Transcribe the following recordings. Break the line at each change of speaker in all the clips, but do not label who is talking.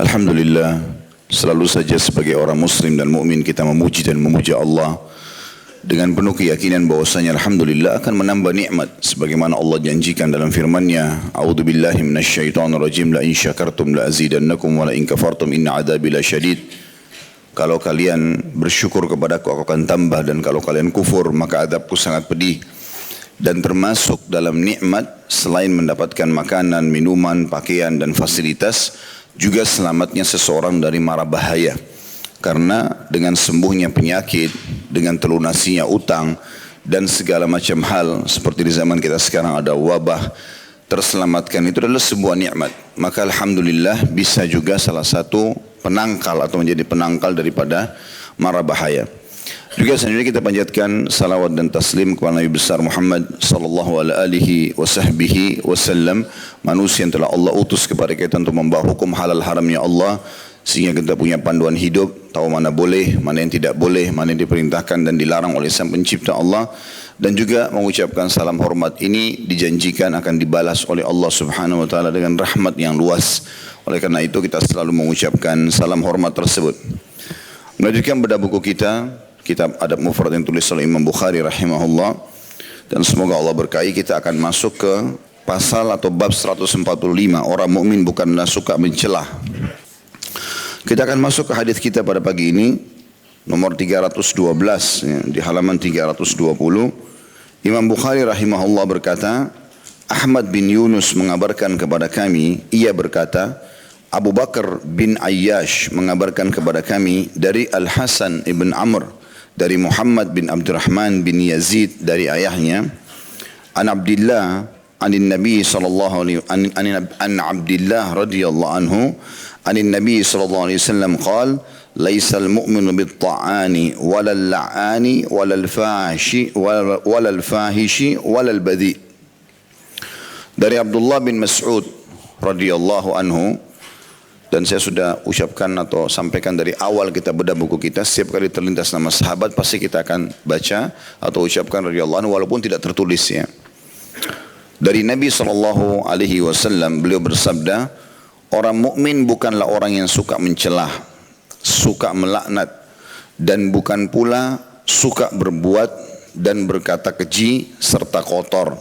Alhamdulillah, selalu saja sebagai orang muslim dan mukmin kita memuji dan memuja Allah dengan penuh keyakinan bahwasanya alhamdulillah akan menambah nikmat sebagaimana Allah janjikan dalam firman-Nya, A'udzubillahi minasyaitonirrajim, la in syakartum la azidannakum wa la in kafartum inna adzabi lasyadid. Kalau kalian bersyukur kepadaku aku akan tambah, dan kalau kalian kufur maka azabku sangat pedih. Dan termasuk dalam nikmat selain mendapatkan makanan, minuman, pakaian dan fasilitas, juga selamatnya seseorang dari mara bahaya. Karena dengan sembuhnya penyakit, dengan terlunasinya utang dan segala macam hal seperti di zaman kita sekarang ada wabah, terselamatkan itu adalah sebuah nikmat. Maka alhamdulillah bisa juga salah satu penangkal atau menjadi penangkal daripada mara bahaya. Juga selanjutnya kita panjatkan salawat dan taslim kepada Nabi besar Muhammad sallallahu alaihi wasallam, manusia yang telah Allah utus kepada kita untuk membawa hukum halal haramnya Allah, sehingga kita punya panduan hidup, tahu mana boleh, mana yang tidak boleh, mana yang diperintahkan dan dilarang oleh Sang Pencipta Allah. Dan juga mengucapkan salam hormat ini dijanjikan akan dibalas oleh Allah Subhanahu wa taala dengan rahmat yang luas. Oleh karena itu kita selalu mengucapkan salam hormat tersebut. Melanjutkan pada buku kita, kitab Adab Mufrad yang tulis oleh Imam Bukhari rahimahullah, dan semoga Allah berkahi, kita akan masuk ke pasal atau bab 145, orang mukmin bukanlah suka mencelah. Kita akan masuk ke hadis kita pada pagi ini nomor 312 ya, di halaman 320. Imam Bukhari rahimahullah berkata, Ahmad bin Yunus mengabarkan kepada kami, ia berkata, Abu Bakar bin Ayyash mengabarkan kepada kami dari Al-Hasan ibn Amr, dari Muhammad bin Abdurrahman bin Yazid dari ayahnya, an Abdullah anin Nabi sallallahu alaihi an Abdullah radhiyallahu anhu anin Nabi sallallahu alaihi wasallam qala laisa al-mu'minu bit-ta'ani wala al-la'ani wala al-fahishi wala al-fahishi wala al-badhi. Dari Abdullah bin Mas'ud radhiyallahu anhu, dan saya sudah ucapkan atau sampaikan dari awal kita bedah buku kita, setiap kali terlintas nama sahabat pasti kita akan baca atau ucapkan radhiyallahu anhu walaupun tidak tertulis ya. Dari Nabi sallallahu alaihi wasallam beliau bersabda, orang mukmin bukanlah orang yang suka mencelah, suka melaknat, dan bukan pula suka berbuat dan berkata keji serta kotor.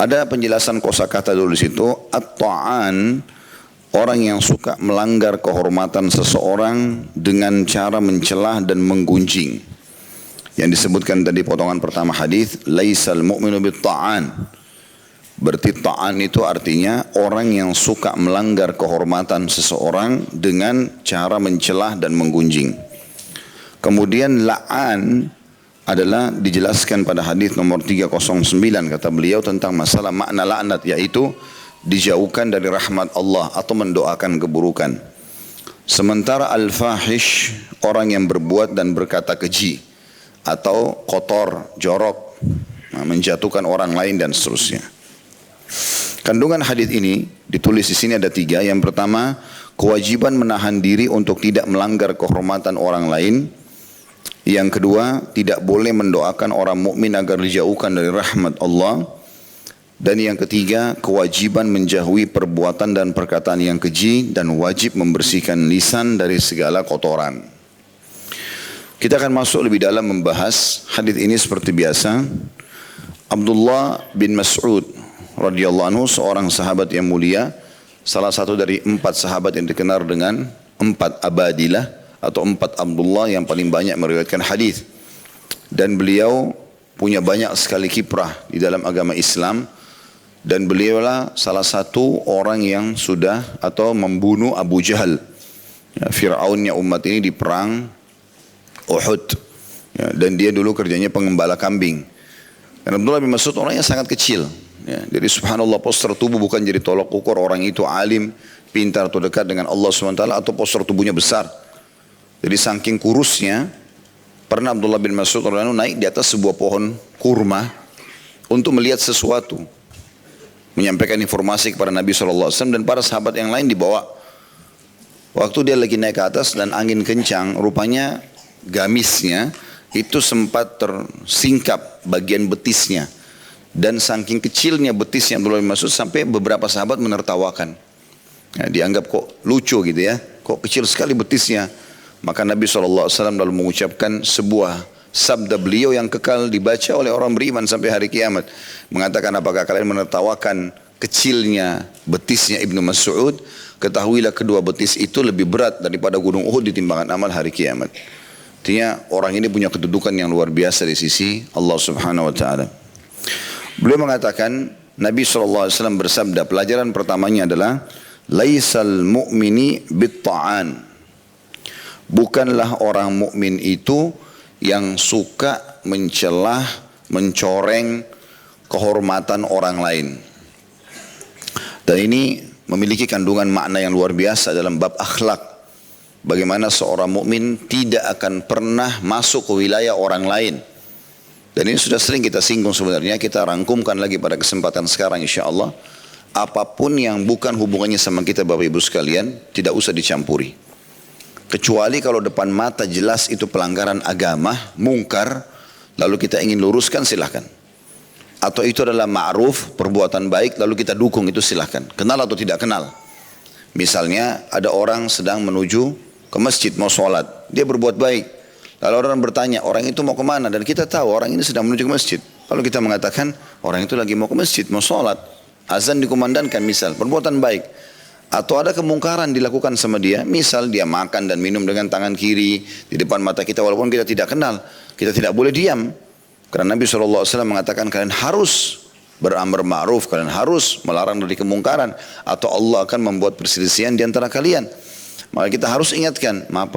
Ada penjelasan kosakata dulu di situ, at-ta'an, orang yang suka melanggar kehormatan seseorang dengan cara mencelah dan menggunjing. Yang disebutkan tadi potongan pertama hadis, laisal mu'minu bit-ta'an. Berarti ta'an itu artinya orang yang suka melanggar kehormatan seseorang dengan cara mencelah dan menggunjing. Kemudian la'an adalah dijelaskan pada hadis nomor 309, kata beliau tentang masalah makna laknat, yaitu dijauhkan dari rahmat Allah atau mendoakan keburukan. Sementara al-fahish, orang yang berbuat dan berkata keji atau kotor, jorok, menjatuhkan orang lain dan seterusnya. Kandungan hadis ini ditulis di sini ada 3. Yang pertama, kewajiban menahan diri untuk tidak melanggar kehormatan orang lain. Yang kedua, tidak boleh mendoakan orang mukmin agar dijauhkan dari rahmat Allah. Dan yang ketiga, kewajiban menjauhi perbuatan dan perkataan yang keji dan wajib membersihkan lisan dari segala kotoran. Kita akan masuk lebih dalam membahas hadis ini seperti biasa. Abdullah bin Mas'ud radhiyallahu anhu, seorang sahabat yang mulia, salah satu dari 4 sahabat yang dikenal dengan 4 abadilah atau 4 Abdullah yang paling banyak meriwayatkan hadis. Dan beliau punya banyak sekali kiprah di dalam agama Islam. Dan beliaulah salah satu orang yang sudah atau membunuh Abu Jahal, ya, Fir'aunnya umat ini di perang Uhud, ya, dan dia dulu kerjanya pengembala kambing. Dan Abdullah bin Mas'ud orangnya sangat kecil, ya, jadi subhanallah postur tubuh bukan jadi tolok ukur orang itu alim, pintar atau dekat dengan Allah SWT, atau postur tubuhnya besar. Jadi saking kurusnya, pernah Abdullah bin Mas'ud naik di atas sebuah pohon kurma untuk melihat sesuatu, menyampaikan informasi kepada Nabi SAW dan para sahabat yang lain dibawa. Waktu dia lagi naik ke atas dan angin kencang, rupanya gamisnya itu sempat tersingkap bagian betisnya. Dan saking kecilnya betisnya Abdullah bin Mas'ud sampai beberapa sahabat menertawakan. Ya, dianggap kok lucu gitu ya, kok kecil sekali betisnya. Maka Nabi SAW lalu mengucapkan sebuah sabda beliau yang kekal dibaca oleh orang beriman sampai hari kiamat. Mengatakan, apakah kalian menertawakan kecilnya betisnya Ibnu Mas'ud? Ketahuilah kedua betis itu lebih berat daripada gunung Uhud di timbangan amal hari kiamat. Artinya orang ini punya kedudukan yang luar biasa di sisi Allah Subhanahu wa taala. Beliau mengatakan, Nabi SAW bersabda, pelajaran pertamanya adalah laisal mu'mini bitta'an. Bukanlah orang mukmin itu yang suka mencelah, mencoreng kehormatan orang lain. Dan ini memiliki kandungan makna yang luar biasa dalam bab akhlak. Bagaimana seorang mukmin tidak akan pernah masuk ke wilayah orang lain. Dan ini sudah sering kita singgung sebenarnya, kita rangkumkan lagi pada kesempatan sekarang insyaAllah. Apapun yang bukan hubungannya sama kita Bapak Ibu sekalian, tidak usah dicampuri. Kecuali kalau depan mata jelas itu pelanggaran agama, mungkar, lalu kita ingin luruskan, silahkan. Atau itu adalah ma'ruf, perbuatan baik, lalu kita dukung, itu silahkan. Kenal atau tidak kenal. Misalnya ada orang sedang menuju ke masjid, mau sholat, dia berbuat baik. Lalu orang bertanya, orang itu mau kemana? Dan kita tahu orang ini sedang menuju ke masjid. Lalu kita mengatakan, orang itu lagi mau ke masjid, mau sholat. Azan dikumandangkan misal, perbuatan baik. Atau ada kemungkaran dilakukan sama dia, misal dia makan dan minum dengan tangan kiri di depan mata kita walaupun kita tidak kenal. Kita tidak boleh diam. Karena Nabi SAW mengatakan kalian harus beramar ma'ruf, kalian harus melarang dari kemungkaran. Atau Allah akan membuat perselisihan di antara kalian. Maka kita harus ingatkan, maaf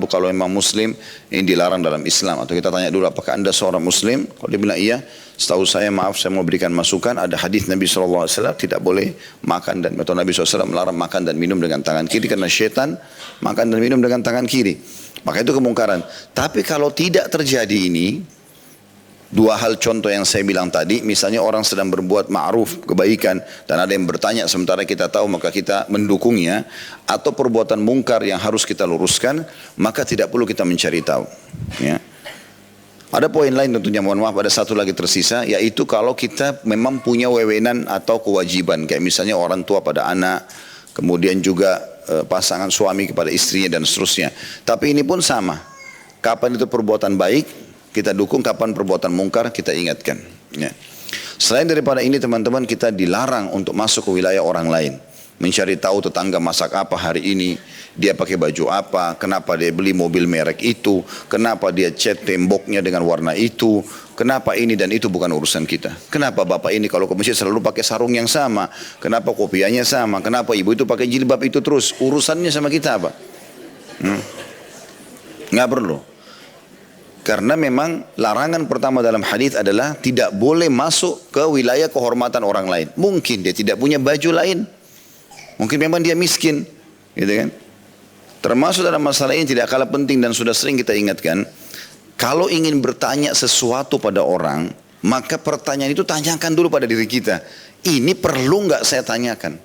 Bu, kalau memang muslim ini dilarang dalam Islam. Atau kita tanya dulu, apakah anda seorang muslim? Kalau dia bilang iya, setahu saya maaf saya mau berikan masukan, ada hadis Nabi SAW tidak boleh makan dan, atau Nabi SAW melarang makan dan minum dengan tangan kiri karena syaitan makan dan minum dengan tangan kiri. Maka itu kemungkaran. Tapi kalau tidak terjadi ini, dua hal contoh yang saya bilang tadi, misalnya orang sedang berbuat ma'ruf, kebaikan, dan ada yang bertanya sementara kita tahu maka kita mendukungnya, atau perbuatan mungkar yang harus kita luruskan, maka tidak perlu kita mencari tahu. Ya. Ada poin lain tentunya, mohon maaf ada satu lagi tersisa, yaitu kalau kita memang punya wewenang atau kewajiban, kayak misalnya orang tua pada anak, kemudian juga pasangan suami kepada istrinya dan seterusnya. Tapi ini pun sama, kapan itu perbuatan baik, kita dukung, kapan perbuatan mungkar kita ingatkan. Ya. Selain daripada ini teman-teman, kita dilarang untuk masuk ke wilayah orang lain. Mencari tahu tetangga masak apa hari ini, dia pakai baju apa, kenapa dia beli mobil merek itu, kenapa dia cat temboknya dengan warna itu, kenapa ini dan itu bukan urusan kita. Kenapa bapak ini kalau ke masjid selalu pakai sarung yang sama, kenapa kopiahnya sama, kenapa ibu itu pakai jilbab itu terus, urusannya sama kita apa? Nggak perlu. Karena memang larangan pertama dalam hadis adalah tidak boleh masuk ke wilayah kehormatan orang lain. Mungkin dia tidak punya baju lain. Mungkin memang dia miskin. Gitu kan? Termasuk dalam masalah ini tidak kalah penting dan sudah sering kita ingatkan. Kalau ingin bertanya sesuatu pada orang, maka pertanyaan itu tanyakan dulu pada diri kita. Ini perlu nggak saya tanyakan?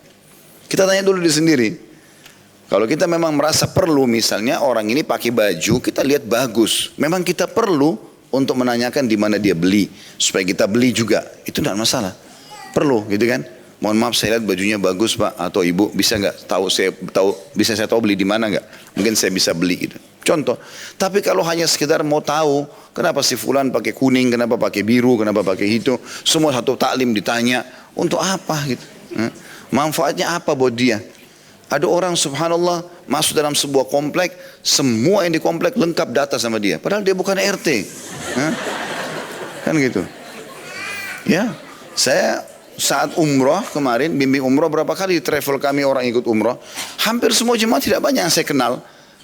Kita tanya dulu diri sendiri. Kalau kita memang merasa perlu, misalnya orang ini pakai baju, kita lihat bagus. Memang kita perlu untuk menanyakan di mana dia beli, supaya kita beli juga. Itu tidak masalah. Perlu, gitu kan? Mohon maaf, saya lihat bajunya bagus Pak, atau Ibu bisa nggak bisa saya tahu beli di mana nggak? Mungkin saya bisa beli gitu. Contoh. Tapi kalau hanya sekedar mau tahu, kenapa si fulan pakai kuning, kenapa pakai biru, kenapa pakai itu, semua satu taklim ditanya, untuk apa gitu? Manfaatnya apa buat dia? Ada orang subhanallah masuk dalam sebuah komplek, semua yang di komplek lengkap data sama dia. Padahal dia bukan RT. Kan gitu. Ya, saya saat umrah kemarin, bimbing umrah berapa kali di travel kami orang ikut umrah. Hampir semua jemaah tidak banyak yang saya kenal.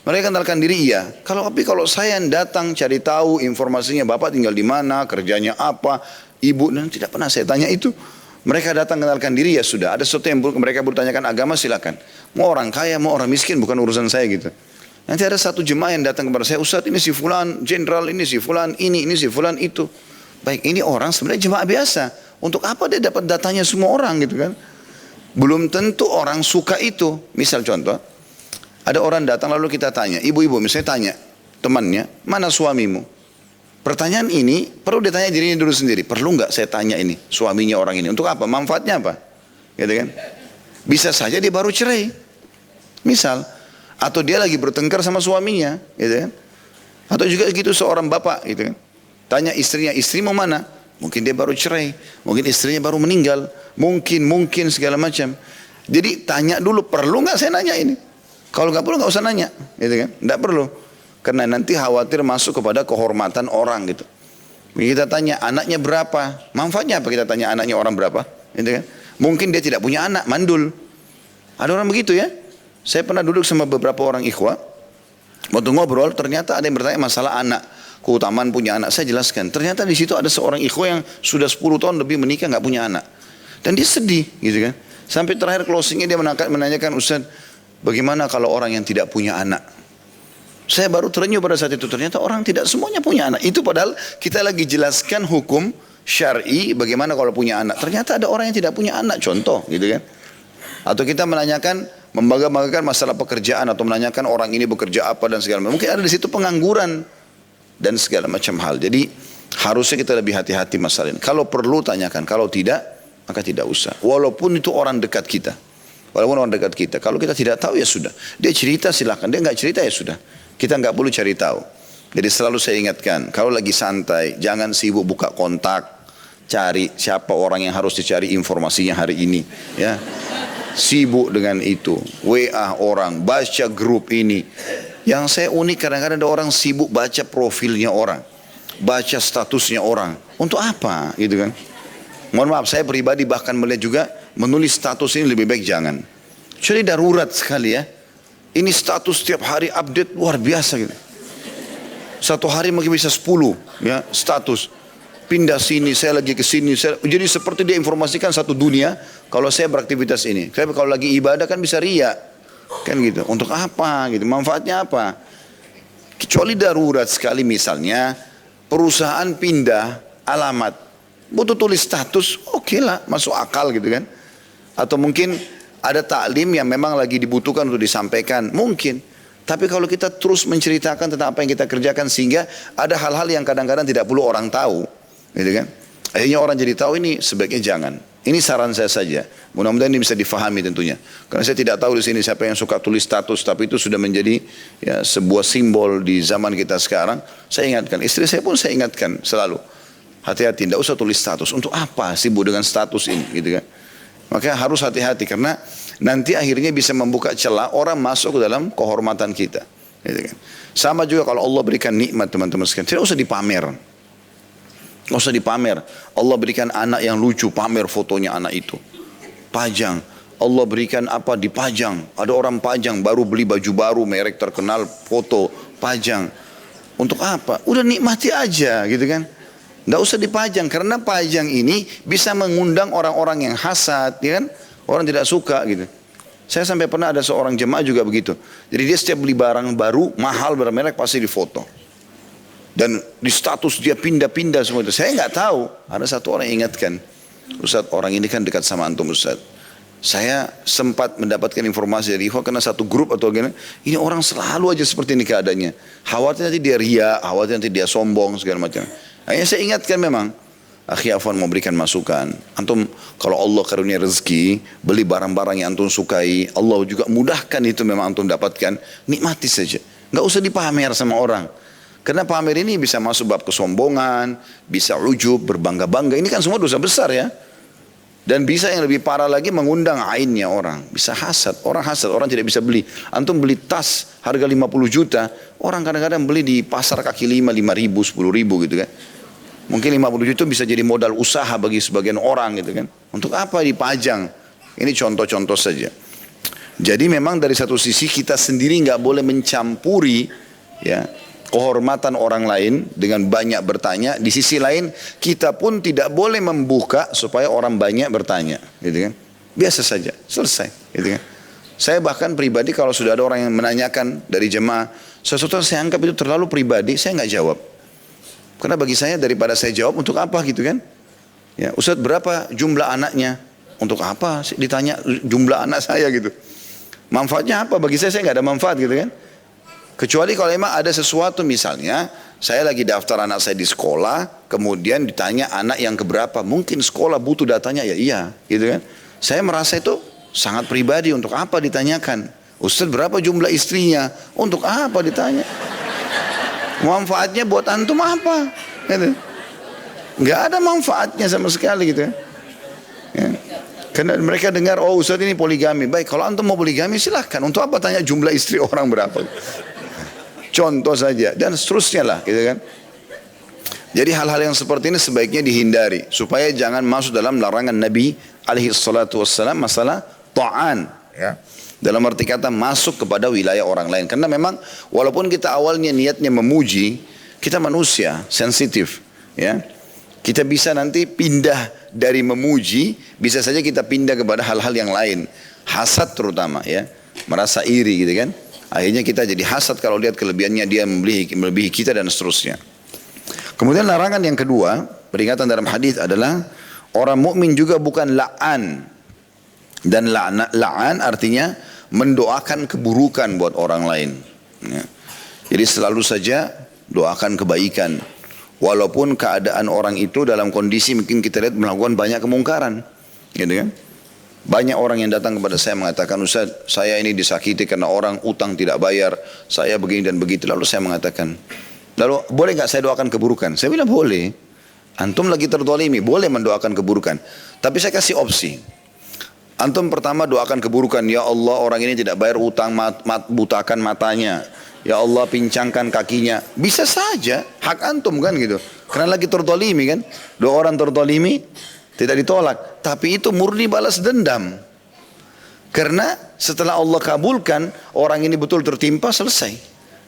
Mereka kenalkan diri iya. Tapi kalau saya yang datang cari tahu informasinya, bapak tinggal di mana, kerjanya apa, ibu, dan tidak pernah saya tanya itu. Mereka datang kenalkan diri ya sudah. Ada sesuatu yang mereka bertanyakan agama silakan. Mau orang kaya, mau orang miskin bukan urusan saya gitu. Nanti ada satu jemaah yang datang kepada saya, Ustaz ini si fulan jenderal, ini si fulan ini si fulan itu. Baik, ini orang sebenarnya jemaah biasa. Untuk apa dia dapat datanya semua orang gitu kan? Belum tentu orang suka itu. Misal contoh, ada orang datang lalu kita tanya, ibu-ibu misalnya tanya temannya, mana suamimu? Pertanyaan ini perlu ditanya dirinya dulu sendiri. Perlu nggak saya tanya ini suaminya orang ini? Untuk apa? Manfaatnya apa? Gitu kan? Bisa saja dia baru cerai. Misal, atau dia lagi bertengkar sama suaminya, gitu kan? Atau juga gitu seorang bapak, gitu kan? Tanya istrinya, istri mau mana? Mungkin dia baru cerai, mungkin istrinya baru meninggal, mungkin segala macam. Jadi tanya dulu, perlu nggak saya nanya ini? Kalau nggak perlu nggak usah nanya, gitu kan? Nggak perlu, karena nanti khawatir masuk kepada kehormatan orang, gitu. Kita tanya anaknya berapa? Manfaatnya apa kita tanya anaknya orang berapa? Gitu kan? Mungkin dia tidak punya anak, mandul. Ada orang begitu ya. Saya pernah duduk sama beberapa orang ikhwah. Waktu ngobrol ternyata ada yang bertanya masalah anak. Keutamaan punya anak, saya jelaskan. Ternyata di situ ada seorang ikhwah yang sudah 10 tahun lebih menikah nggak punya anak. Dan dia sedih gitu kan. Sampai terakhir closingnya dia menanyakan, Ustaz, bagaimana kalau orang yang tidak punya anak? Saya baru terenyuh pada saat itu. Ternyata orang tidak semuanya punya anak. Itu padahal kita lagi jelaskan hukum syar'i bagaimana kalau punya anak. Ternyata ada orang yang tidak punya anak, contoh gitu kan. Atau kita menanyakan, membanggakan masalah pekerjaan atau menanyakan orang ini bekerja apa dan segala macam. Mungkin ada di situ pengangguran dan segala macam hal. Jadi harusnya kita lebih hati-hati masalah ini. Kalau perlu tanyakan, kalau tidak maka tidak usah. Walaupun itu orang dekat kita. Walaupun orang dekat kita. Kalau kita tidak tahu ya sudah. Dia cerita silakan, dia nggak cerita ya sudah. Kita nggak perlu cari tahu. Jadi selalu saya ingatkan, kalau lagi santai jangan sibuk buka kontak. Cari siapa orang yang harus dicari informasinya hari ini, ya. Sibuk dengan itu, WA orang, baca grup ini. Yang saya unik kadang-kadang ada orang sibuk baca profilnya orang, baca statusnya orang. Untuk apa, gitu kan? Mohon maaf, saya pribadi bahkan melihat juga menulis status ini lebih baik jangan. Jadi darurat sekali ya. Ini status setiap hari update luar biasa gitu. Satu hari mungkin bisa 10 ya status. Pindah sini, saya lagi ke sini. Jadi seperti dia informasikan satu dunia kalau saya beraktivitas ini. Tapi kalau lagi ibadah kan bisa riya. Kan gitu. Untuk apa gitu? Manfaatnya apa? Kecuali darurat sekali misalnya perusahaan pindah alamat. Butuh tulis status, oke lah, masuk akal gitu kan. Atau mungkin ada taklim yang memang lagi dibutuhkan untuk disampaikan. Mungkin. Tapi kalau kita terus menceritakan tentang apa yang kita kerjakan sehingga ada hal-hal yang kadang-kadang tidak perlu orang tahu. Gitu kan? Akhirnya orang jadi tahu, ini sebaiknya jangan. Ini saran saya saja. Mudah-mudahan ini bisa difahami tentunya. Karena saya tidak tahu di sini siapa yang suka tulis status, tapi itu sudah menjadi ya, sebuah simbol di zaman kita sekarang. Saya ingatkan, istri saya pun saya ingatkan selalu. Hati-hati, tidak usah tulis status. Untuk apa sibuk dengan status ini? Gitu kan? Maka harus hati-hati karena nanti akhirnya bisa membuka celah orang masuk ke dalam kehormatan kita. Gitu kan? Sama juga kalau Allah berikan nikmat teman-teman sekalian, tidak usah dipamer. Nggak usah dipamer. Allah berikan anak yang lucu, pamer fotonya anak itu. Pajang. Allah berikan apa, dipajang. Ada orang pajang, baru beli baju baru, merek terkenal, foto, pajang. Untuk apa? Udah nikmati aja gitu kan. Nggak usah dipajang, karena pajang ini bisa mengundang orang-orang yang hasad, ya kan? Orang tidak suka gitu. Saya sampai pernah ada seorang jemaah juga begitu. Jadi dia setiap beli barang baru, mahal bermerek pasti difoto. Dan di status dia pindah-pindah semua itu. Saya nggak tahu. Ada satu orang yang ingatkan, Ustaz, orang ini kan dekat sama antum Ustaz. Saya sempat mendapatkan informasi dari ikhwah karena satu grup atau gimana. Ini orang selalu aja seperti ini keadaannya. Khawatir nanti dia ria, khawatir nanti dia sombong segala macam. Akhirnya saya ingatkan memang, akhi Afwan mau berikan masukan. Antum kalau Allah karunia rezeki, beli barang-barang yang antum sukai, Allah juga mudahkan itu memang antum dapatkan, nikmati saja. Nggak usah dipamer sama orang. Karena pamer ini bisa masuk bab kesombongan, bisa ujub, berbangga-bangga. Ini kan semua dosa besar ya. Dan bisa yang lebih parah lagi mengundang ainnya orang. Bisa hasad, orang tidak bisa beli. Antum beli tas harga 50 juta, orang kadang-kadang beli di pasar kaki 5 ribu, 10 ribu gitu kan. Mungkin 50 juta bisa jadi modal usaha bagi sebagian orang gitu kan. Untuk apa dipajang? Ini contoh-contoh saja. Jadi memang dari satu sisi kita sendiri nggak boleh mencampuri ya kehormatan orang lain dengan banyak bertanya. Di sisi lain kita pun tidak boleh membuka supaya orang banyak bertanya, gitu kan? Biasa saja, selesai, gitu kan? Saya bahkan pribadi kalau sudah ada orang yang menanyakan dari jemaah sesuatu yang saya anggap itu terlalu pribadi, saya nggak jawab. Karena bagi saya daripada saya jawab untuk apa, gitu kan? Ya, Ustaz berapa jumlah anaknya? Untuk apa ditanya jumlah anak saya gitu? Manfaatnya apa? Bagi saya nggak ada manfaat, gitu kan? Kecuali kalau memang ada sesuatu, misalnya saya lagi daftar anak saya di sekolah, kemudian ditanya anak yang keberapa, mungkin sekolah butuh datanya, ya iya, gitu kan. Saya merasa itu sangat pribadi, untuk apa ditanyakan, Ustaz berapa jumlah istrinya? Untuk apa ditanya? Manfaatnya buat antum apa? Gitu. Nggak ada manfaatnya sama sekali gitu ya. Ya. Karena mereka dengar, oh Ustaz ini poligami. Baik, kalau antum mau poligami silahkan. Untuk apa tanya jumlah istri orang berapa? Contoh saja dan seterusnya lah, gitu kan. Jadi hal-hal yang seperti ini sebaiknya dihindari supaya jangan masuk dalam larangan Nabi alaihi salatu wassalam masalah ta'an, ya. Dalam arti kata masuk kepada wilayah orang lain. Karena memang walaupun kita awalnya niatnya memuji, kita manusia sensitif, ya. Kita bisa nanti pindah dari memuji, bisa saja kita pindah kepada hal-hal yang lain. Hasad terutama, ya. Merasa iri gitu kan. Akhirnya kita jadi hasad kalau lihat kelebihannya dia melebihi kita dan seterusnya. Kemudian larangan yang kedua, peringatan dalam hadis adalah orang mukmin juga bukan la'an. Dan la'an artinya mendoakan keburukan buat orang lain. Ya. Jadi selalu saja doakan kebaikan. Walaupun keadaan orang itu dalam kondisi mungkin kita lihat melakukan banyak kemungkaran. Gitu kan? Banyak orang yang datang kepada saya mengatakan, Ustaz, saya ini disakiti karena orang utang tidak bayar. Saya begini dan begitu. Lalu saya mengatakan, lalu boleh nggak saya doakan keburukan? Saya bilang boleh. Antum lagi terdolimi, boleh mendoakan keburukan. Tapi saya kasih opsi. Antum pertama doakan keburukan. Ya Allah, orang ini tidak bayar utang, butakan matanya. Ya Allah, pincangkan kakinya. Bisa saja, hak antum kan gitu. Karena lagi terdolimi kan. Dua orang terdolimi, tidak ditolak. Tapi itu murni balas dendam. Karena setelah Allah kabulkan, orang ini betul tertimpa, selesai.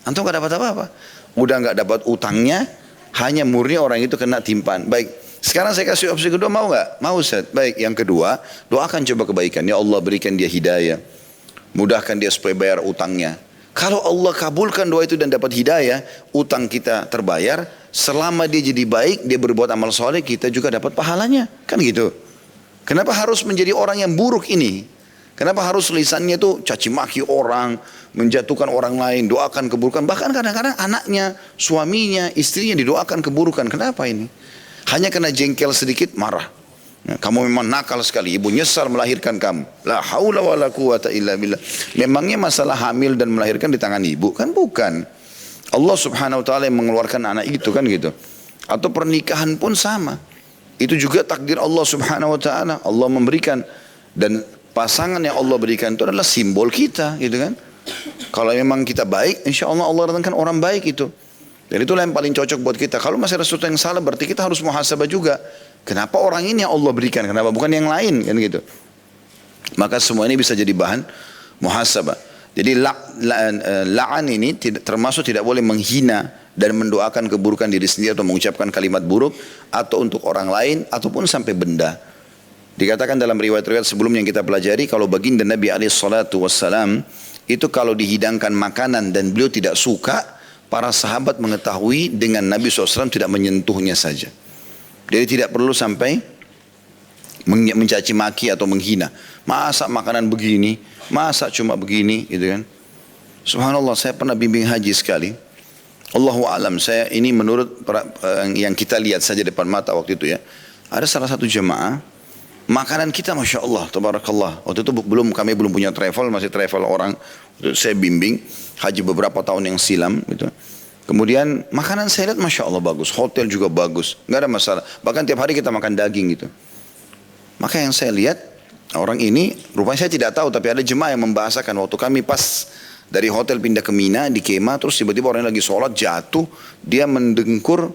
Antum gak dapat apa-apa. Udah gak dapat utangnya, hanya murni orang itu kena timpaan. Baik, sekarang saya kasih opsi kedua, mau gak? Mau Ustaz. Baik, yang kedua, doakan coba kebaikan. Ya Allah, berikan dia hidayah. Mudahkan dia supaya bayar utangnya. Kalau Allah kabulkan doa itu dan dapat hidayah, utang kita terbayar, selama dia jadi baik, dia berbuat amal soleh, kita juga dapat pahalanya. Kan gitu. Kenapa harus menjadi orang yang buruk ini? Kenapa harus lisannya itu caci maki orang, menjatuhkan orang lain, doakan keburukan. Bahkan kadang-kadang anaknya, suaminya, istrinya didoakan keburukan. Kenapa ini? Hanya karena jengkel sedikit, marah. Nah, kamu memang nakal sekali, ibu nyesal melahirkan kamu. La haula wa la quwata illa billah. Memangnya masalah hamil dan melahirkan di tangan ibu? Kan bukan. Allah subhanahu wa ta'ala yang mengeluarkan anak itu kan gitu. Atau pernikahan pun sama. Itu juga takdir Allah subhanahu wa ta'ala. Allah memberikan. Dan pasangan yang Allah berikan itu adalah simbol kita gitu kan. Kalau memang kita baik, insya Allah Allah datangkan orang baik itu. Dan itulah yang paling cocok buat kita. Kalau masih ada sesuatu yang salah, berarti kita harus muhasabah juga. Kenapa orang ini yang Allah berikan? Kenapa bukan yang lain? Kan gitu. Maka semua ini bisa jadi bahan muhasabah. Jadi la'an ini termasuk tidak boleh menghina dan mendoakan keburukan diri sendiri atau mengucapkan kalimat buruk atau untuk orang lain ataupun sampai benda. Dikatakan dalam riwayat-riwayat sebelum yang kita pelajari, kalau baginda Nabi SAW itu kalau dihidangkan makanan dan beliau tidak suka, para sahabat mengetahui dengan Nabi SAW tidak menyentuhnya saja. Jadi tidak perlu sampai mencaci maki atau menghina. Masa makanan begini, masa cuma begini, gitu kan? Subhanallah, saya pernah bimbing haji sekali. Allahu alam, saya ini menurut yang kita lihat saja depan mata waktu itu ya. Ada salah satu jemaah, makanan kita masya Allah, tabarakallah. Waktu itu kami belum punya travel, masih travel orang. Waktu itu saya bimbing haji beberapa tahun yang silam, gitu. Kemudian makanan saya lihat masya Allah bagus, hotel juga bagus, nggak ada masalah. Bahkan tiap hari kita makan daging gitu. Maka yang saya lihat orang ini, rupanya saya tidak tahu, tapi ada jemaah yang membahasakan waktu kami pas dari hotel pindah ke Mina di kemah, terus tiba-tiba orang lagi sholat jatuh, dia mendengkur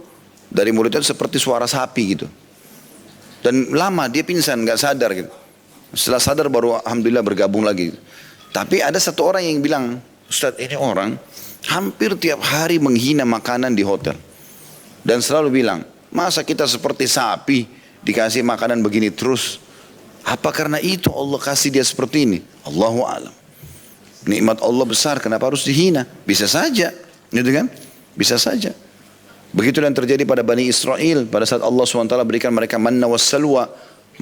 dari mulutnya seperti suara sapi gitu. Dan lama dia pingsan, nggak sadar gitu. Setelah sadar baru alhamdulillah bergabung lagi. Tapi ada satu orang yang bilang, Ustaz ini orang hampir tiap hari menghina makanan di hotel. Dan selalu bilang, masa kita seperti sapi dikasih makanan begini terus? Apa karena itu Allah kasih dia seperti ini? Allahu a'lam. Nikmat Allah besar, kenapa harus dihina? Bisa saja, gitu kan? Bisa saja. Begitu yang terjadi pada Bani Israel pada saat Allah SWT berikan mereka manna wassalwa,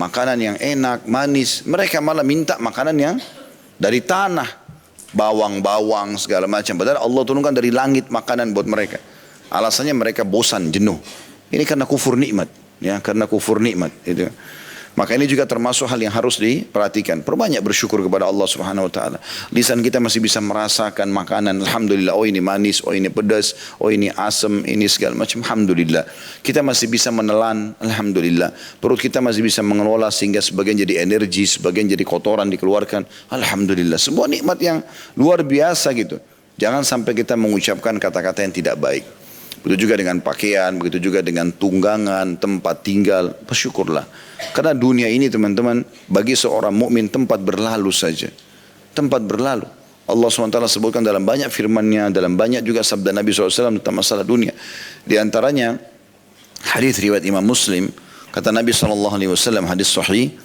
makanan yang enak, manis. Mereka malah minta makanan yang dari tanah. Bawang-bawang segala macam. Padahal Allah turunkan dari langit makanan buat mereka. Alasannya mereka bosan, jenuh. Ini karena kufur nikmat, ya, karena kufur nikmat. Itu. Maka ini juga termasuk hal yang harus diperhatikan. Perbanyak bersyukur kepada Allah Subhanahu wa taala. Lisan kita masih bisa merasakan makanan, alhamdulillah, oh ini manis, oh ini pedas, oh ini asam, ini segala macam, alhamdulillah. Kita masih bisa menelan, alhamdulillah. Perut kita masih bisa mengelola sehingga sebagian jadi energi, sebagian jadi kotoran dikeluarkan, alhamdulillah. Sebuah nikmat yang luar biasa gitu. Jangan sampai kita mengucapkan kata-kata yang tidak baik. Begitu juga dengan pakaian, begitu juga dengan tunggangan, tempat tinggal, bersyukurlah. Karena dunia ini teman-teman, bagi seorang mukmin tempat berlalu saja. Tempat berlalu. Allah SWT sebutkan dalam banyak firman-Nya, dalam banyak juga sabda Nabi SAW tentang masalah dunia. Di antaranya, hadis riwayat Imam Muslim, kata Nabi SAW, hadis sahih,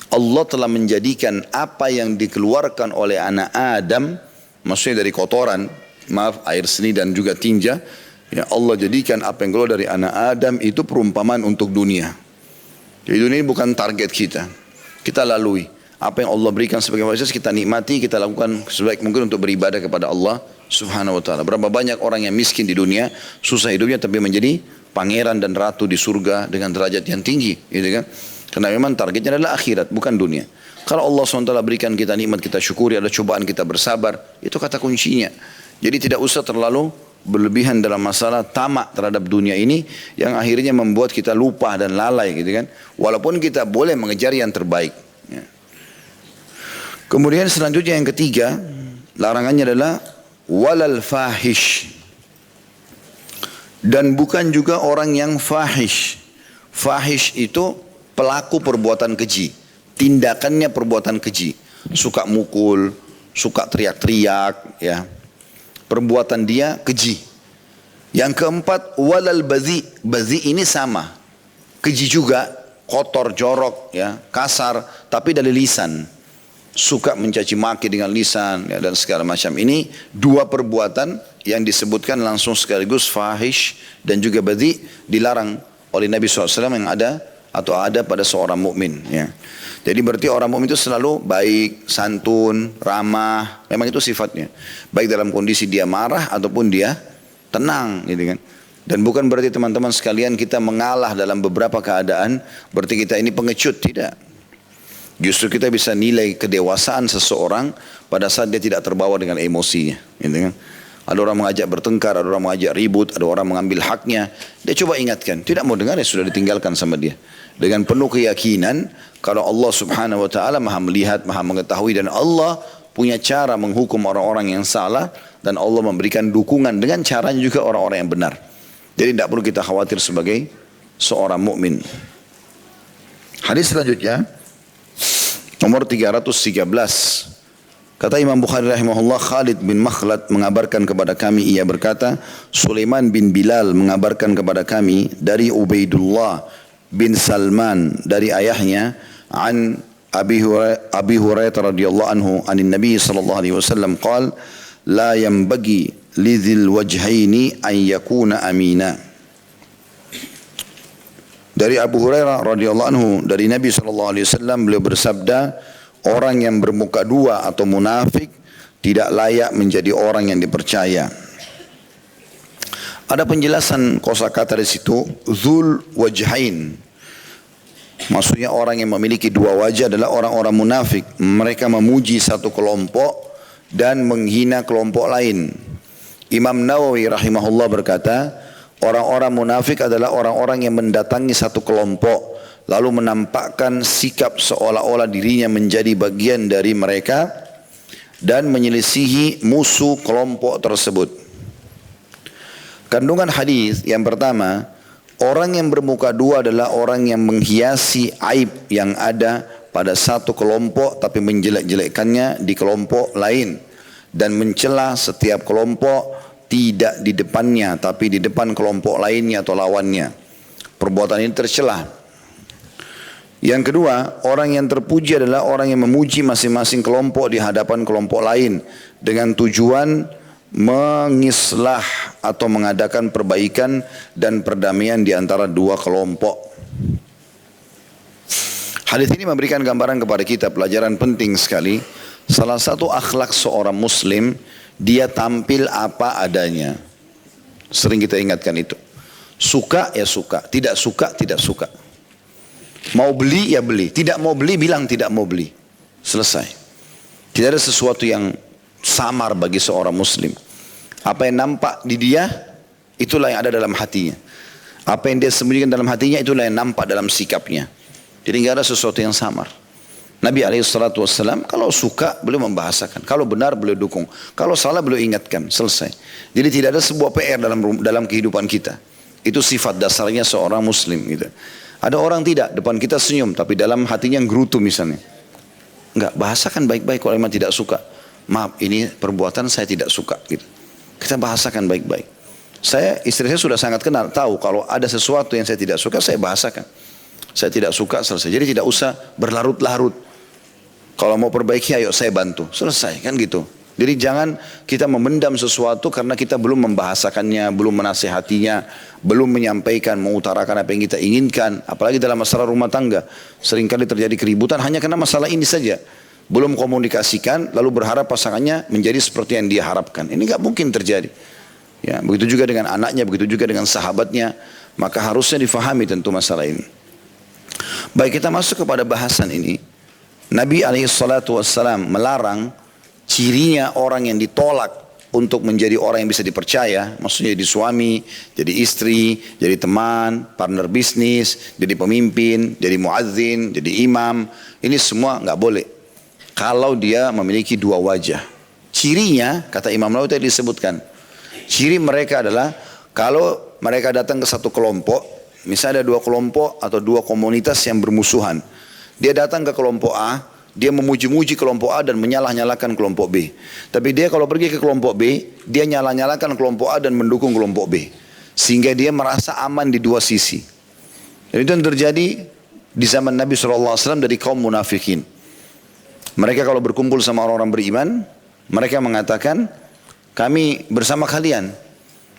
Allah telah menjadikan apa yang dikeluarkan oleh anak Adam, maksudnya dari kotoran, maaf, air seni dan juga tinja, ya Allah jadikan apa yang keluar dari anak Adam itu perumpamaan untuk dunia. Jadi dunia ini bukan target kita. Kita lalui. Apa yang Allah berikan sebagai fasilitas kita nikmati, kita lakukan sebaik mungkin untuk beribadah kepada Allah Subhanahu wa taala. Berapa banyak orang yang miskin di dunia, susah hidupnya tapi menjadi pangeran dan ratu di surga dengan derajat yang tinggi, gitu kan? Karena memang targetnya adalah akhirat, bukan dunia. Kalau Allah SWT berikan kita nikmat, kita syukuri, ada cobaan kita bersabar, itu kata kuncinya. Jadi tidak usah terlalu berlebihan dalam masalah tamak terhadap dunia ini yang akhirnya membuat kita lupa dan lalai, gitu kan. Walaupun kita boleh mengejar yang terbaik, ya. Kemudian selanjutnya yang ketiga, larangannya adalah walal fahish, dan bukan juga orang yang fahish. Fahish itu pelaku perbuatan keji, tindakannya perbuatan keji, suka mukul, suka teriak-teriak, ya. Perbuatan dia keji. Yang keempat, walal bazi. Bazi ini sama, keji juga, kotor, jorok, ya, kasar, tapi dari lisan. Suka mencaci maki dengan lisan, ya, dan segala macam. Ini dua perbuatan yang disebutkan langsung sekaligus fahish dan juga bazi, dilarang oleh Nabi SAW yang ada atau ada pada seorang mukmin, ya. Jadi berarti orang mukmin itu selalu baik, santun, ramah. Memang itu sifatnya. Baik dalam kondisi dia marah ataupun dia tenang, gitu kan. Dan bukan berarti teman-teman sekalian kita mengalah dalam beberapa keadaan, berarti kita ini pengecut, tidak. Justru kita bisa nilai kedewasaan seseorang pada saat dia tidak terbawa dengan emosinya, gitu kan. Ada orang mengajak bertengkar, ada orang mengajak ribut, ada orang mengambil haknya. Dia coba ingatkan, tidak mau dengar, ya sudah ditinggalkan sama dia. Dengan penuh keyakinan kalau Allah Subhanahu wa taala Maha melihat, Maha mengetahui, dan Allah punya cara menghukum orang-orang yang salah, dan Allah memberikan dukungan dengan caranya juga orang-orang yang benar. Jadi tidak perlu kita khawatir sebagai seorang mukmin. Hadis selanjutnya nomor 313. Kata Imam Bukhari rahimahullah, Khalid bin Makhlad mengabarkan kepada kami, ia berkata, Sulaiman bin Bilal mengabarkan kepada kami dari Ubaidullah bin Salman dari ayahnya, an Abi Hurairah radhiyallahu anhu, anin Nabi sallallahu alaihi wasallam qala, la yanbaghi lidzil wajhaini an yakuna amina. Dari Abu Hurairah radhiyallahu anhu dari Nabi sallallahu alaihi wasallam, beliau bersabda, orang yang bermuka dua atau munafik tidak layak menjadi orang yang dipercaya. Ada penjelasan kosakata di situ, dzul wajhain. Maksudnya orang yang memiliki dua wajah adalah orang-orang munafik. Mereka memuji satu kelompok dan menghina kelompok lain. Imam Nawawi rahimahullah berkata, orang-orang munafik adalah orang-orang yang mendatangi satu kelompok lalu menampakkan sikap seolah-olah dirinya menjadi bagian dari mereka dan menyelisihi musuh kelompok tersebut. Kandungan hadis yang pertama, orang yang bermuka dua adalah orang yang menghiasi aib yang ada pada satu kelompok tapi menjelek-jelekkannya di kelompok lain, dan mencela setiap kelompok tidak di depannya tapi di depan kelompok lainnya atau lawannya. Perbuatan ini tercela. Yang kedua, orang yang terpuji adalah orang yang memuji masing-masing kelompok di hadapan kelompok lain dengan tujuan mengislah atau mengadakan perbaikan dan perdamaian di antara dua kelompok. Hadis ini memberikan gambaran kepada kita pelajaran penting sekali. Salah satu akhlak seorang muslim, dia tampil apa adanya. Sering kita ingatkan itu. Suka ya suka, tidak suka tidak suka. Mau beli ya beli, tidak mau beli bilang tidak mau beli. Selesai. Tidak ada sesuatu yang samar bagi seorang muslim. Apa yang nampak di dia, itulah yang ada dalam hatinya. Apa yang dia sembunyikan dalam hatinya, itulah yang nampak dalam sikapnya. Jadi tidak ada sesuatu yang samar. Nabi SAW kalau suka beliau membahasakan, kalau benar beliau dukung, kalau salah beliau ingatkan, selesai. Jadi tidak ada sebuah PR dalam kehidupan kita. Itu sifat dasarnya seorang muslim gitu. Ada orang tidak, depan kita senyum, tapi dalam hatinya gerutu misalnya. Enggak, bahasakan baik-baik kalau memang tidak suka. Maaf, ini perbuatan saya tidak suka gitu. Kita bahasakan baik-baik. Istri saya sudah sangat kenal, tahu kalau ada sesuatu yang saya tidak suka, saya bahasakan. Saya tidak suka, selesai. Jadi tidak usah berlarut-larut. Kalau mau perbaiki, ayo saya bantu. Selesai, kan gitu. Jadi jangan kita memendam sesuatu karena kita belum membahasakannya, belum menasehatinya, belum menyampaikan, mengutarakan apa yang kita inginkan. Apalagi dalam masalah rumah tangga. Seringkali terjadi keributan hanya karena masalah ini saja. Belum komunikasikan, lalu berharap pasangannya menjadi seperti yang dia harapkan. Ini nggak mungkin terjadi. Ya, begitu juga dengan anaknya, begitu juga dengan sahabatnya. Maka harusnya difahami tentu masalah ini. Baik, kita masuk kepada bahasan ini. Nabi SAW melarang cirinya orang yang ditolak untuk menjadi orang yang bisa dipercaya. Maksudnya jadi suami, jadi istri, jadi teman, partner bisnis, jadi pemimpin, jadi muadzin, jadi imam. Ini semua nggak boleh. Kalau dia memiliki dua wajah. Cirinya, kata Imam Nawawi tadi disebutkan. Ciri mereka adalah kalau mereka datang ke satu kelompok, misalnya ada dua kelompok atau dua komunitas yang bermusuhan. Dia datang ke kelompok A, dia memuji-muji kelompok A dan menyalah-nyalakan kelompok B. Tapi dia kalau pergi ke kelompok B, dia nyalah-nyalakan kelompok A dan mendukung kelompok B. Sehingga dia merasa aman di dua sisi. Dan itu yang terjadi di zaman Nabi SAW dari kaum munafikin. Mereka kalau berkumpul sama orang-orang beriman, mereka mengatakan, kami bersama kalian.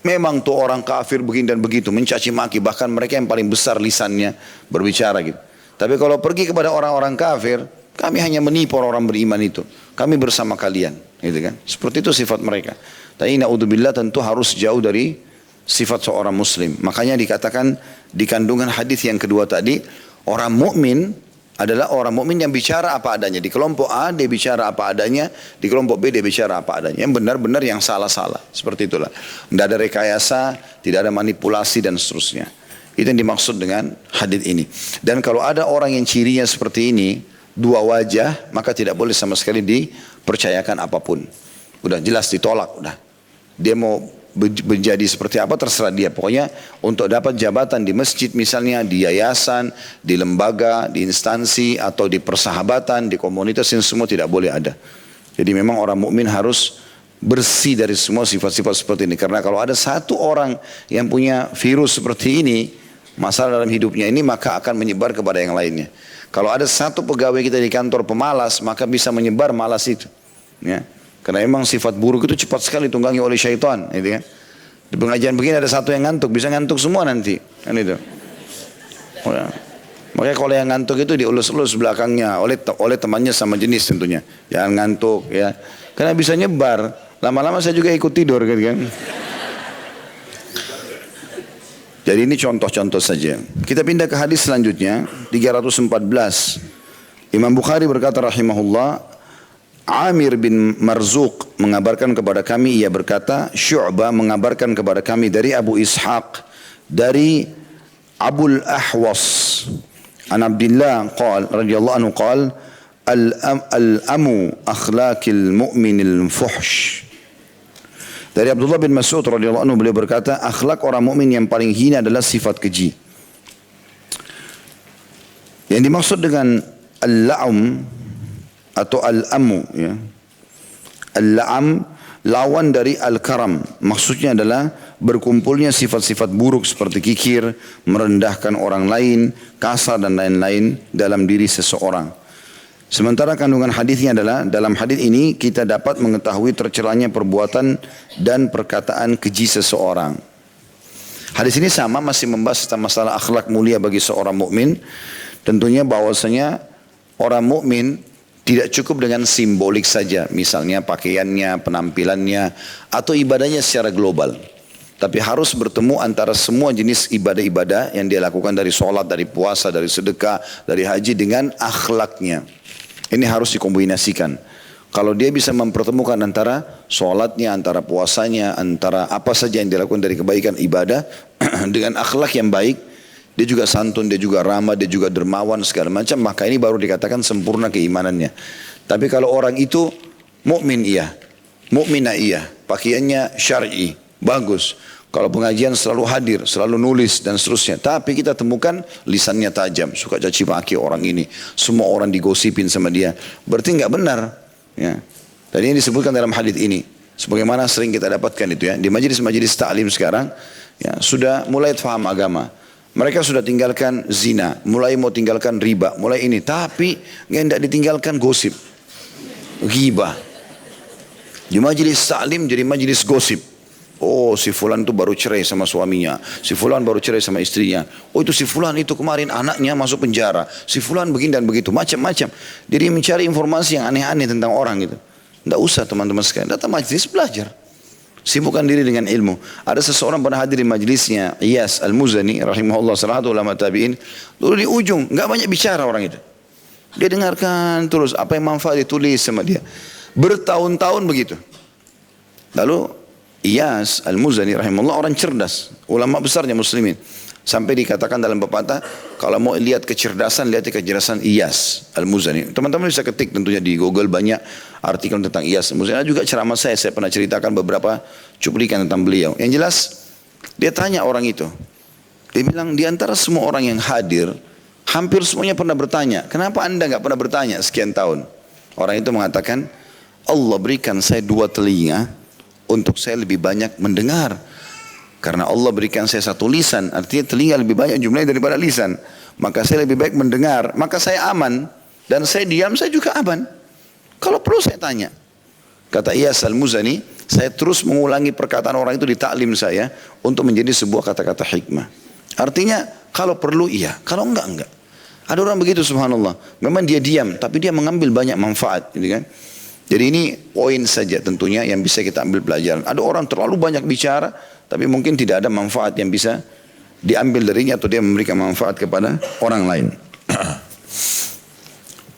Memang tuh orang kafir begini dan begitu, mencaci maki, bahkan mereka yang paling besar lisannya berbicara gitu. Tapi kalau pergi kepada orang-orang kafir, kami hanya menipu orang beriman itu. Kami bersama kalian, gitu kan? Seperti itu sifat mereka. Tapi naudzubillah tentu harus jauh dari sifat seorang muslim. Makanya dikatakan di kandungan hadis yang kedua tadi, orang mukmin adalah orang mukmin yang bicara apa adanya. Di kelompok A dia bicara apa adanya, di kelompok B dia bicara apa adanya. Yang benar-benar, yang salah-salah. Seperti itulah. Tidak ada rekayasa, tidak ada manipulasi dan seterusnya. Itu yang dimaksud dengan hadis ini. Dan kalau ada orang yang cirinya seperti ini, dua wajah, maka tidak boleh sama sekali dipercayakan apapun. Udah jelas ditolak, udah. Dia mau menjadi seperti apa terserah dia. Pokoknya untuk dapat jabatan di masjid misalnya, di yayasan, di lembaga, di instansi atau di persahabatan, di komunitas, ini semua tidak boleh ada. Jadi memang orang mukmin harus bersih dari semua sifat-sifat seperti ini. Karena kalau ada satu orang yang punya virus seperti ini, masalah dalam hidupnya ini, maka akan menyebar kepada yang lainnya. Kalau ada satu pegawai kita di kantor pemalas, maka bisa menyebar malas itu. Ya. Karena memang sifat buruk itu cepat sekali ditunggangi oleh syaitan. Gitu ya. Di pengajian begini ada satu yang ngantuk, bisa ngantuk semua nanti. Kan itu. Oh ya. Makanya kalau yang ngantuk itu diulus-ulus belakangnya oleh temannya sama jenis tentunya. Jangan ngantuk ya. Karena bisa nyebar. Lama-lama saya juga ikut tidur gitu kan. Jadi ini contoh-contoh saja. Kita pindah ke hadis selanjutnya 314. Imam Bukhari berkata rahimahullah, Amir bin Marzuq mengabarkan kepada kami, ia berkata, Syu'bah mengabarkan kepada kami dari Abu Ishaq, dari Abul Ahwas, an Abdullah radhiyallahu anhu qala, al-amu akhlaqil mu'minil fuhsh. Dari Abdullah bin Mas'ud radhiyallahu anhu beliau berkata, akhlak orang mukmin yang paling hina adalah sifat keji. Yang dimaksud dengan al-la'um atau al-amu, ya. Al-la'am lawan dari al-karam. Maksudnya adalah berkumpulnya sifat-sifat buruk seperti kikir, merendahkan orang lain, kasar dan lain-lain dalam diri seseorang. Sementara kandungan hadisnya adalah dalam hadis ini kita dapat mengetahui tercelanya perbuatan dan perkataan keji seseorang. Hadis ini sama masih membahas tentang masalah akhlak mulia bagi seorang mukmin. Tentunya bahwasanya orang mukmin tidak cukup dengan simbolik saja, misalnya pakaiannya, penampilannya atau ibadahnya secara global. Tapi harus bertemu antara semua jenis ibadah-ibadah yang dia lakukan dari sholat, dari puasa, dari sedekah, dari haji dengan akhlaknya. Ini harus dikombinasikan. Kalau dia bisa mempertemukan antara sholatnya, antara puasanya, antara apa saja yang dilakukan dari kebaikan ibadah dengan akhlak yang baik, dia juga santun, dia juga ramah, dia juga dermawan segala macam, maka ini baru dikatakan sempurna keimanannya. Tapi kalau orang itu mukmin iya, mukminah iya, pakaiannya syar'i, bagus. Kalau pengajian selalu hadir, selalu nulis dan seterusnya. Tapi kita temukan lisannya tajam, suka caci maki orang ini. Semua orang digosipin sama dia. Berarti nggak benar. Ya. Dan ini disebutkan dalam hadis ini. Sebagaimana sering kita dapatkan itu ya. Di majelis-majelis ta'lim sekarang, ya, sudah mulai faham agama. Mereka sudah tinggalkan zina, mulai mau tinggalkan riba, mulai ini. Tapi nggak ditinggalkan gosip, ghibah. Di majelis ta'lim jadi majelis gosip. Oh, si fulan itu baru cerai sama suaminya. Si fulan baru cerai sama istrinya. Oh, itu si fulan itu kemarin anaknya masuk penjara. Si fulan begini dan begitu, macam-macam. Jadi mencari informasi yang aneh-aneh tentang orang gitu. Tidak usah teman-teman sekalian, datang majelis belajar. Sibukkan diri dengan ilmu. Ada seseorang pernah hadir di majelisnya, Iyas Al-Muzani rahimahullah, salah satu ulama tabi'in. Dulu di ujung, enggak banyak bicara orang itu. Dia dengarkan terus apa yang manfaat ditulis sama dia. Bertahun-tahun begitu. Lalu Iyas Al-Muzani rahimahullah orang cerdas, ulama besarnya muslimin. Sampai dikatakan dalam pepatah, kalau mau lihat kecerdasan, lihat kecerdasan Iyas Al-Muzani. Teman-teman bisa ketik tentunya di Google banyak artikel tentang Iyas Al-Muzani. Juga ceramah saya pernah ceritakan beberapa cuplikan tentang beliau. Yang jelas, dia tanya orang itu. Dia bilang, di antara semua orang yang hadir, hampir semuanya pernah bertanya, kenapa anda nggak pernah bertanya sekian tahun? Orang itu mengatakan, Allah berikan saya 2 telinga, untuk saya lebih banyak mendengar. Karena Allah berikan saya 1 lisan, artinya telinga lebih banyak jumlahnya daripada lisan. Maka saya lebih baik mendengar, maka saya aman. Dan saya diam, saya juga aman. Kalau perlu saya tanya. Kata Iyas Al-Muzani, saya terus mengulangi perkataan orang itu di taklim saya, untuk menjadi sebuah kata-kata hikmah. Artinya, kalau perlu iya, kalau enggak. Ada orang begitu subhanallah. Memang dia diam, tapi dia mengambil banyak manfaat. Gitu kan? Jadi ini poin saja tentunya yang bisa kita ambil pelajaran. Ada orang terlalu banyak bicara, tapi mungkin tidak ada manfaat yang bisa diambil darinya atau dia memberikan manfaat kepada orang lain.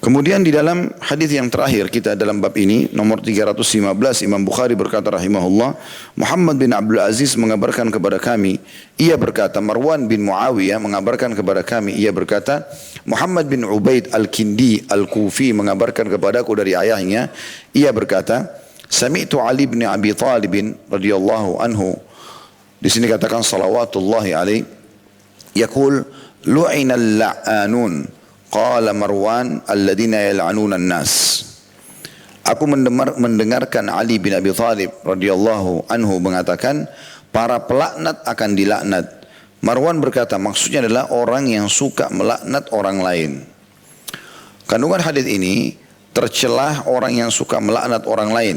Kemudian di dalam hadis yang terakhir kita dalam bab ini, nomor 315, Imam Bukhari berkata rahimahullah, Muhammad bin Abdul Aziz mengabarkan kepada kami, ia berkata, Marwan bin Muawiyah mengabarkan kepada kami, ia berkata, Muhammad bin Ubaid al-Kindi al-Kufi mengabarkan kepadaku dari ayahnya, ia berkata, Sami'tu Ali bin Abi Talib radhiyallahu anhu, di sini katakan salawatullahi alaih, yaqul lu'inal la'anun. Qala Marwan alladhina yal'anuna an-nas. Aku mendengarkan Ali bin Abi Thalib radhiyallahu anhu mengatakan para pelaknat akan dilaknat. Marwan berkata maksudnya adalah orang yang suka melaknat orang lain. Kandungan hadis ini tercelah orang yang suka melaknat orang lain.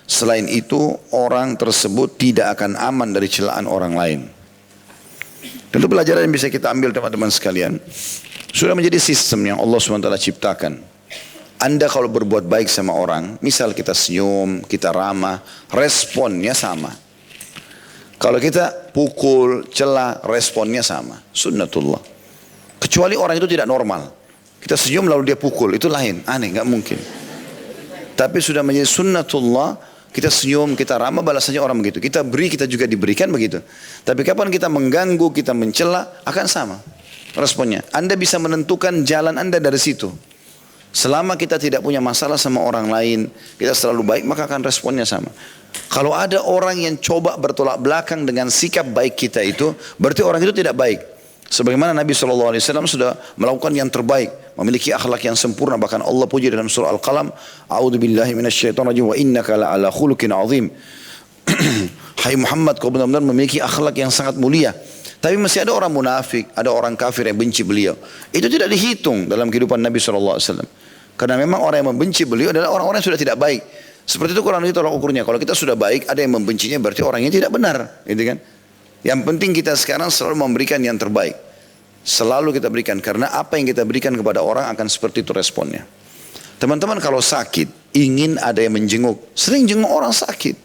Selain itu orang tersebut tidak akan aman dari celaan orang lain. Tentu pelajaran yang bisa kita ambil teman-teman sekalian. Sudah menjadi sistem yang Allah SWT ciptakan. Anda kalau berbuat baik sama orang, misal kita senyum, kita ramah, responnya sama. Kalau kita pukul, celah, responnya sama. Sunnatullah. Kecuali orang itu tidak normal. Kita senyum lalu dia pukul, itu lain, aneh, nggak mungkin. Tapi sudah menjadi sunnatullah, kita senyum, kita ramah, balasannya orang begitu. Kita beri, kita juga diberikan begitu. Tapi kapan kita mengganggu, kita mencela, akan sama responnya. Anda bisa menentukan jalan Anda dari situ. Selama kita tidak punya masalah sama orang lain, kita selalu baik, maka akan responnya sama. Kalau ada orang yang coba bertolak belakang dengan sikap baik kita itu, berarti orang itu tidak baik. Sebagaimana Nabi SAW sudah melakukan yang terbaik, memiliki akhlak yang sempurna. Bahkan Allah puji dalam surah Al-Qalam, A'udzubillahi minasyaitonirrajim wa innaka la'ala khuluqin azim. Hai Muhammad, kau benar-benar memiliki akhlak yang sangat mulia. Tapi masih ada orang munafik, ada orang kafir yang benci beliau. Itu tidak dihitung dalam kehidupan Nabi SAW. Karena memang orang yang membenci beliau adalah orang-orang yang sudah tidak baik. Seperti itu Quran itu tolak ukurnya. Kalau kita sudah baik, ada yang membencinya berarti orangnya tidak benar. Gitu kan? Yang penting kita sekarang selalu memberikan yang terbaik. Selalu kita berikan. Karena apa yang kita berikan kepada orang akan seperti itu responnya. Teman-teman kalau sakit, ingin ada yang menjenguk. Sering jenguk orang sakit.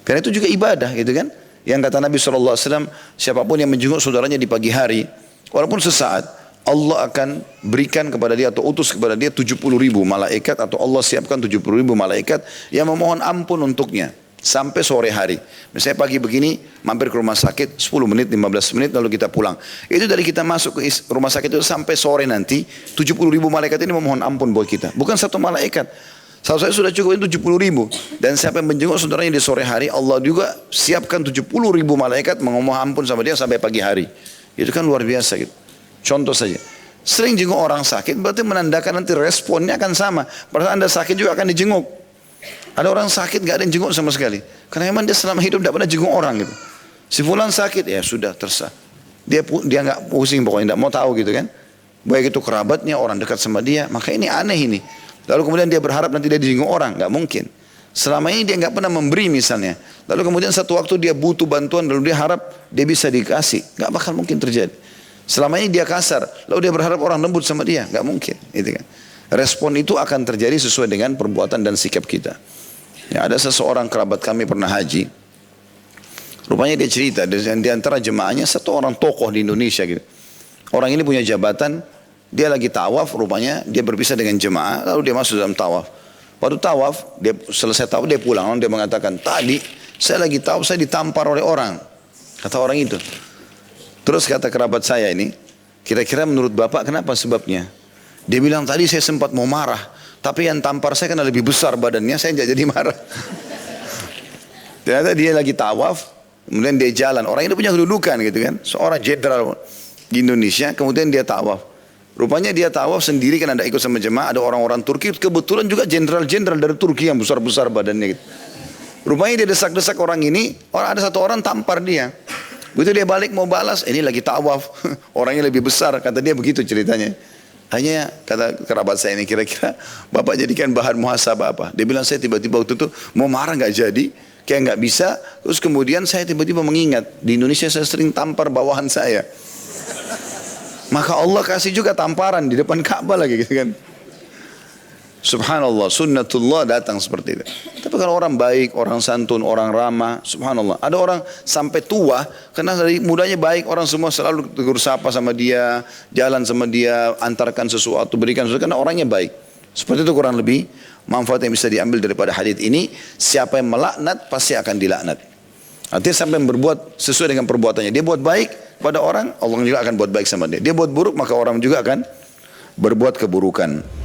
Karena itu juga ibadah gitu kan. Yang kata Nabi SAW, siapapun yang menjenguk saudaranya di pagi hari, walaupun sesaat, Allah akan berikan kepada dia atau utus kepada dia 70.000 malaikat, atau Allah siapkan 70.000 malaikat yang memohon ampun untuknya sampai sore hari. Misalnya pagi begini, mampir ke rumah sakit 10 menit, 15 menit lalu kita pulang. Itu dari kita masuk ke rumah sakit itu sampai sore nanti 70.000 malaikat ini memohon ampun buat kita. Bukan satu malaikat. Kalau saya sudah cukup itu 70.000. Dan siapa yang menjenguk saudaranya di sore hari, Allah juga siapkan 70.000 malaikat memohon ampun sama dia sampai pagi hari. Itu kan luar biasa gitu. Contoh saja. Sering jenguk orang sakit berarti menandakan nanti responnya akan sama. Padahal Anda sakit juga akan dijenguk. Ada orang sakit gak ada yang jenguk sama sekali. Karena memang dia selama hidup tidak pernah jenguk orang gitu. Si fulan sakit, ya sudah tersah. Dia gak pusing pokoknya, tidak mau tahu gitu kan. Baik itu kerabatnya, orang dekat sama dia. Maka ini aneh ini. Lalu kemudian dia berharap nanti dia dijenguk orang. Gak mungkin. Selama ini dia gak pernah memberi misalnya. Lalu kemudian satu waktu dia butuh bantuan, lalu dia harap dia bisa dikasih. Gak bakal mungkin terjadi. Selama ini dia kasar, lalu dia berharap orang lembut sama dia. Gak mungkin. Gitu kan. Respon itu akan terjadi sesuai dengan perbuatan dan sikap kita. Ya, ada seseorang kerabat kami pernah haji. Rupanya dia cerita, di antara jemaahnya satu orang tokoh di Indonesia gitu. Orang ini punya jabatan, dia lagi tawaf, rupanya dia berpisah dengan jemaah, lalu dia masuk dalam tawaf. Waktu tawaf, dia selesai tawaf, dia pulang, lalu dia mengatakan, tadi saya lagi tawaf, saya ditampar oleh orang. Kata orang itu. Terus kata kerabat saya ini, kira-kira menurut bapak kenapa sebabnya? Dia bilang, tadi saya sempat mau marah, tapi yang tampar saya karena lebih besar badannya, saya tidak jadi marah. Ternyata dia lagi tawaf, kemudian dia jalan. Orang ini punya kedudukan gitu kan. Seorang jenderal di Indonesia, kemudian dia tawaf. Rupanya dia tawaf sendiri kan, ada ikut sama jemaah, ada orang-orang Turki, kebetulan juga jenderal-jenderal dari Turki yang besar-besar badannya gitu. Rupanya dia desak-desak orang ini, ada satu orang tampar dia. Begitu dia balik mau balas, ini lagi tawaf, orangnya lebih besar, kata dia begitu ceritanya. Hanya kata kerabat saya ini, kira-kira bapak jadikan bahan muhasabah apa? Dia bilang, saya tiba-tiba waktu itu mau marah gak jadi, kayak gak bisa, terus kemudian saya tiba-tiba mengingat, di Indonesia saya sering tampar bawahan saya. Maka Allah kasih juga tamparan di depan Ka'bah lagi gitu kan. Subhanallah, sunnatullah datang seperti itu. Tapi kalau orang baik, orang santun, orang ramah, subhanallah. Ada orang sampai tua, karena dari mudanya baik, orang semua selalu tegur sapa sama dia, jalan sama dia, antarkan sesuatu, berikan sesuatu, karena orangnya baik. Seperti itu kurang lebih manfaat yang bisa diambil daripada hadits ini. Siapa yang melaknat, pasti akan dilaknat. Artinya siapa yang berbuat sesuai dengan perbuatannya. Dia buat baik pada orang, Allah juga akan buat baik sama dia. Dia buat buruk, maka orang juga akan berbuat keburukan.